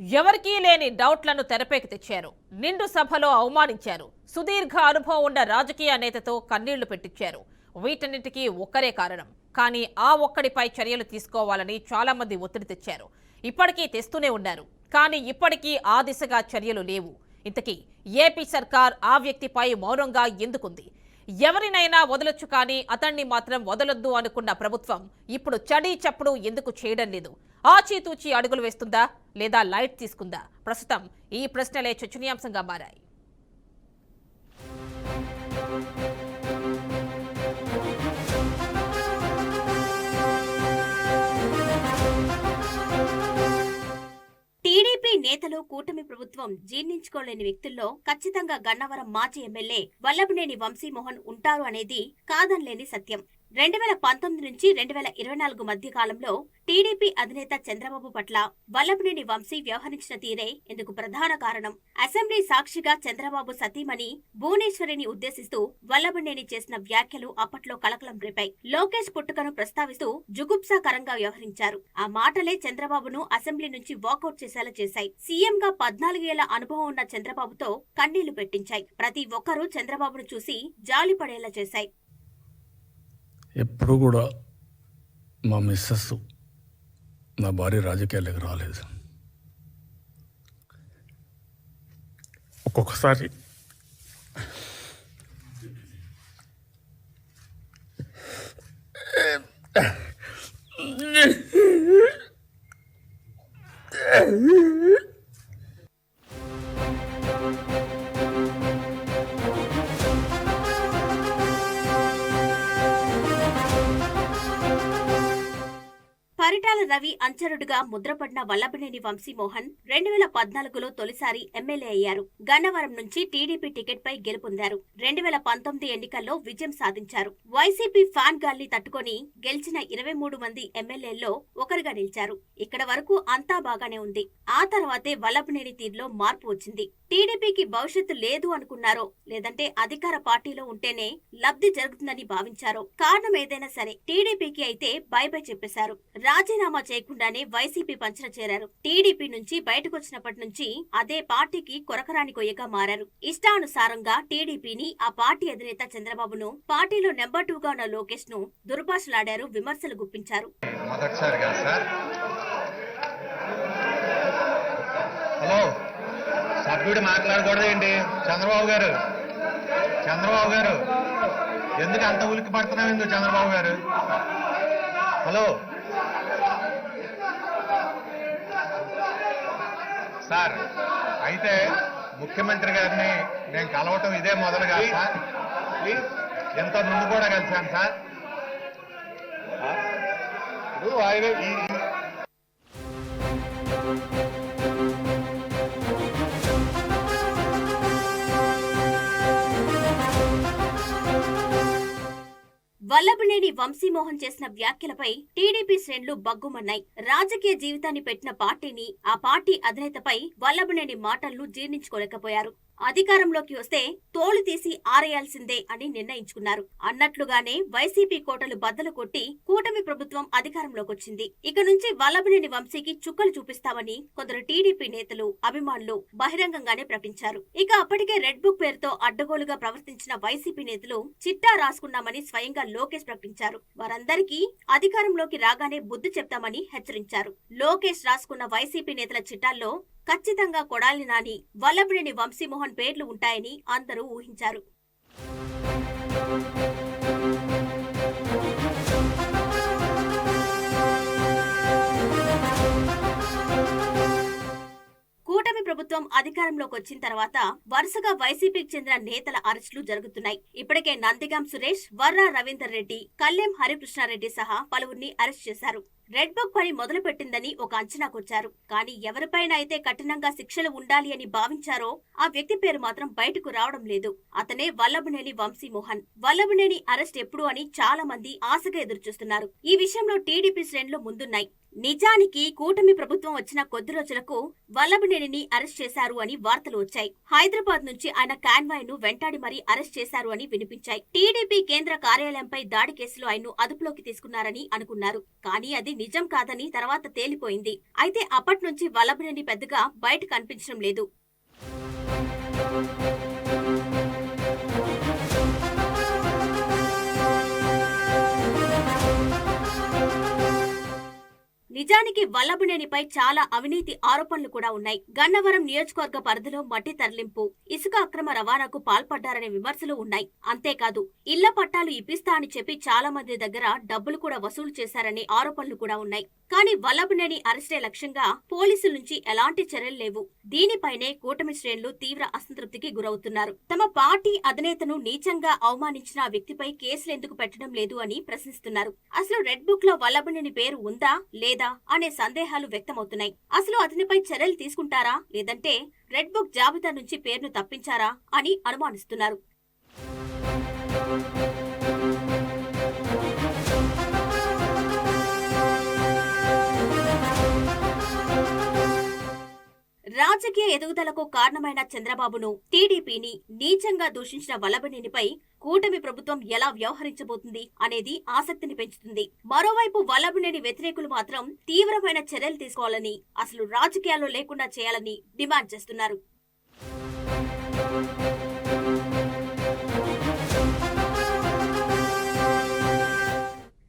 ఎవరికీ లేని డౌట్లను తెరపైకి తెచ్చారు. నిండు సభలో అవమానించారు. సుదీర్ఘ అనుభవం ఉన్న రాజకీయ నేతతో కన్నీళ్లు పెట్టించారు. వీటన్నిటికీ ఒక్కరే కారణం. కానీ ఆ ఒక్కడిపై చర్యలు తీసుకోవాలని చాలా మంది ఒత్తిడి తెచ్చారు. ఇప్పటికీ తెస్తూనే ఉన్నారు. కానీ ఇప్పటికీ ఆ దిశగా చర్యలు లేవు. ఇంతకీ ఏపీ సర్కార్ ఆ వ్యక్తిపై మౌనంగా ఎందుకుంది? ఎవరినైనా వదలొచ్చు కానీ అతన్ని మాత్రం వదలొద్దు అనుకున్న ప్రభుత్వం ఇప్పుడు చడీ చప్పుడు ఎందుకు చేయడం లేదు? ఆచితూచి అడుగులు వేస్తుందా లేదా లైట్ తీసుకుందా? ప్రస్తుతం ఈ ప్రశ్నలే చర్చనీయాంశంగా మారాయి. టీడీపీ నేతలు కూటమి ప్రభుత్వం జీర్ణించుకోలేని వ్యక్తుల్లో ఖచ్చితంగా గన్నవరం మాజీ ఎమ్మెల్యే వల్లభనేని వంశీమోహన్ ఉంటారు అనేది కాదనలేని సత్యం. 2019 నుంచి 2024 మధ్య కాలంలో టీడీపీ అధినేత చంద్రబాబు పట్ల వల్లభనేని వంశీ వ్యవహరించిన తీరే ఇందుకు ప్రధాన కారణం. అసెంబ్లీ సాక్షిగా చంద్రబాబు సతీమణి భువనేశ్వరిని ఉద్దేశిస్తూ వల్లభనేని చేసిన వ్యాఖ్యలు అప్పట్లో కలకలం రేపాయి. లోకేష్ పుట్టుకను ప్రస్తావిస్తూ జుగుప్సాకరంగా వ్యవహరించారు. ఆ మాటలే చంద్రబాబును అసెంబ్లీ నుంచి వాకౌట్ చేసేలా చేశాయి. సీఎంగా 14 ఏళ్ల అనుభవం ఉన్న చంద్రబాబుతో కన్నీళ్లు పెట్టించాయి. ప్రతి ఒక్కరూ చంద్రబాబును చూసి జాలి పడేలా చేశాయి. ఎప్పుడు కూడా మా మిస్సెస్ నా భార్య రాజకీయాలకు రాలేదు. ఒక్కొక్కసారి పరిటాల రవి అంచరుడుగా ముద్రపడిన వల్లభనేని వంశీమోహన్ 2014లో తొలిసారి ఎమ్మెల్యే అయ్యారు. గన్నవరం నుంచి టీడీపీ టికెట్ పై గెలుపొందారు. 2019 ఎన్నికల్లో విజయం సాధించారు. వైసీపీ ఫ్యాన్ గాల్ని తట్టుకొని గెలిచిన 23 మంది ఎమ్మెల్యేల్లో ఒకరుగా నిలిచారు. ఇక్కడ వరకు అంతా బాగానే ఉంది. ఆ తర్వాతే వల్లభనేని తీరులో మార్పు వచ్చింది. టీడీపీకి భవిష్యత్తు లేదు అనుకున్నారో లేదంటే అధికార పార్టీలో ఉంటేనే లబ్ధి జరుగుతుందని భావించారో కారణం ఏదైనా సరే టీడీపీకి అయితే బై బై చెప్పేశారు. రాజీనామా చేయకుండానే వైసీపీ పంచన చేరారు. టీడీపీ నుంచి బయటకొచ్చినప్పటి నుంచి అదే పార్టీకి కొరకరాని కొయ్యగా మారారు. ఇష్టానుసారంగా టీడీపీని, ఆ పార్టీ అధినేత చంద్రబాబును, పార్టీలో నెంబర్ 2గా ఉన్న లోకేష్ ను దుర్భాషలాడారు, విమర్శలు గుప్పించారు. సభ్యుడు మాట్లాడకూడదేంటి? చంద్రబాబు గారు ఎందుకు అంత ఉలిక్కి పడుతున్నావు? ఎందుకు చంద్రబాబు గారు? హలో సార్, అయితే ముఖ్యమంత్రి గారిని నేను కలవటం ఇదే మొదలుగా సార్. ప్లీజ్, ఎంత ముందు కూడా కలిశాను సార్. వల్లభనేని వంశీమోహన్ చేసిన వ్యాఖ్యలపై టీడీపీ శ్రేణులు బగ్గుమన్నాయి. రాజకీయ జీవితాన్ని పెట్టిన పార్టీని, ఆ పార్టీ అధినేతపై వల్లభనేని మాటలను జీర్ణించుకోలేకపోయారు. అధికారంలోకి వస్తే తోలు తీసి ఆరేయాల్సిందే అని నిర్ణయించుకున్నారు. అన్నట్లుగానే వైసీపీ కోటలు బద్దలు కొట్టి కూటమి ప్రభుత్వం అధికారంలోకి వచ్చింది. ఇక నుంచి వల్లభనేని వంశీకి చుక్కలు చూపిస్తామని కొందరు టీడీపీ నేతలు, అభిమానులు బహిరంగంగానే ప్రకటించారు. ఇక అప్పటికే రెడ్ బుక్ పేరుతో అడ్డగోలుగా ప్రవర్తించిన వైసీపీ నేతలు చిట్టా రాసుకున్నామని స్వయంగా లోకేష్ ప్రకటించారు. వారందరికీ అధికారంలోకి రాగానే బుద్ధి చెప్తామని హెచ్చరించారు. లోకేష్ రాసుకున్న వైసీపీ నేతల చిట్టాల్లో ఖచ్చితంగా కొడాలి నాని, వల్లభనేని వంశీమోహన్ పేర్లు ఉంటాయని అందరూ ఊహించారు. కూటమి ప్రభుత్వం అధికారంలోకి వచ్చిన తర్వాత వరుసగా వైసీపీకి చెందిన నేతల అరెస్టులు జరుగుతున్నాయి. ఇప్పటికే నందిగాం సురేష్, వర్రా రవీందర్ రెడ్డి, కల్లెం హరికృష్ణారెడ్డి సహా పలువురిని అరెస్ట్ చేశారు. రెడ్ బుక్ పని మొదలుపెట్టిందని ఒక అంచనాకొచ్చారు. కానీ ఎవరిపైన అయితే కఠినంగా శిక్షలు ఉండాలి అని భావించారో ఆ వ్యక్తి పేరు మాత్రం బయటకు రావడం లేదు. అతనే వల్లభనేని వంశీమోహన్. వల్లభనేని అరెస్ట్ ఎప్పుడు అని చాలా మంది ఆశగా ఎదురుచూస్తున్నారు. ఈ విషయంలో టీడీపీ శ్రేణులు ముందున్నాయి. నిజానికి కూటమి ప్రభుత్వం వచ్చిన కొద్ది రోజులకు వల్లభనేనిని అరెస్ట్ చేశారు అని వార్తలు వచ్చాయి. హైదరాబాద్ నుంచి ఆయన కాన్వాయ్ ను వెంటాడి మరీ అరెస్ట్ చేశారు అని వినిపించాయి. టీడీపీ కేంద్ర కార్యాలయంపై దాడి కేసులో ఆయన్ను అదుపులోకి తీసుకున్నారని అనుకున్నారు. కానీ అది నిజం కాదని తర్వాత తేలిపోయింది. అయితే అప్పటి నుంచి వల్లభనేని పెద్దగా బయట కనిపించడం లేదు. నిజానికి వల్లభనేనిపై చాలా అవినీతి ఆరోపణలు కూడా ఉన్నాయి. గన్నవరం నియోజకవర్గ పరిధిలో మట్టి తరలింపు, ఇసుక అక్రమ రవాణాకు పాల్పడ్డారనే విమర్శలు ఉన్నాయి. అంతేకాదు ఇళ్ల పట్టాలు ఇప్పిస్తా అని చెప్పి చాలా మంది దగ్గర డబ్బులు కూడా వసూలు చేశారనే ఆరోపణలు కూడా ఉన్నాయి. కానీ వల్లభనేని అరెస్టే లక్ష్యంగా పోలీసుల నుంచి ఎలాంటి చర్యలు లేవు. దీనిపైనే కూటమి శ్రేణులు తీవ్ర అసంతృప్తికి గురవుతున్నారు. తమ పార్టీ అధినేతను నీచంగా అవమానించిన ఆ వ్యక్తిపై కేసులు ఎందుకు పెట్టడం లేదు అని ప్రశ్నిస్తున్నారు. అసలు రెడ్ బుక్ లో వల్లభనేని పేరు ఉందా లేదా అనే సందేహాలు వ్యక్తమవుతున్నాయి. అసలు అతనిపై చర్యలు తీసుకుంటారా లేదంటే రెడ్ బుక్ జాబితా నుంచి పేరును తప్పించారా అని అనుమానిస్తున్నారు. రాజకీయ ఎదుగుదలకు కారణమైన చంద్రబాబును, టీడీపీని నీచంగా దూషించిన వల్లభనేనిపై కూటమి ప్రభుత్వం ఎలా వ్యవహరించబోతుంది అనేది ఆసక్తిని పెంచుతుంది. మరోవైపు వల్లభనేని వ్యతిరేకులు మాత్రం తీవ్రమైన చర్యలు తీసుకోవాలని, అసలు రాజకీయాల్లో లేకుండా చేయాలని డిమాండ్ చేస్తున్నారు.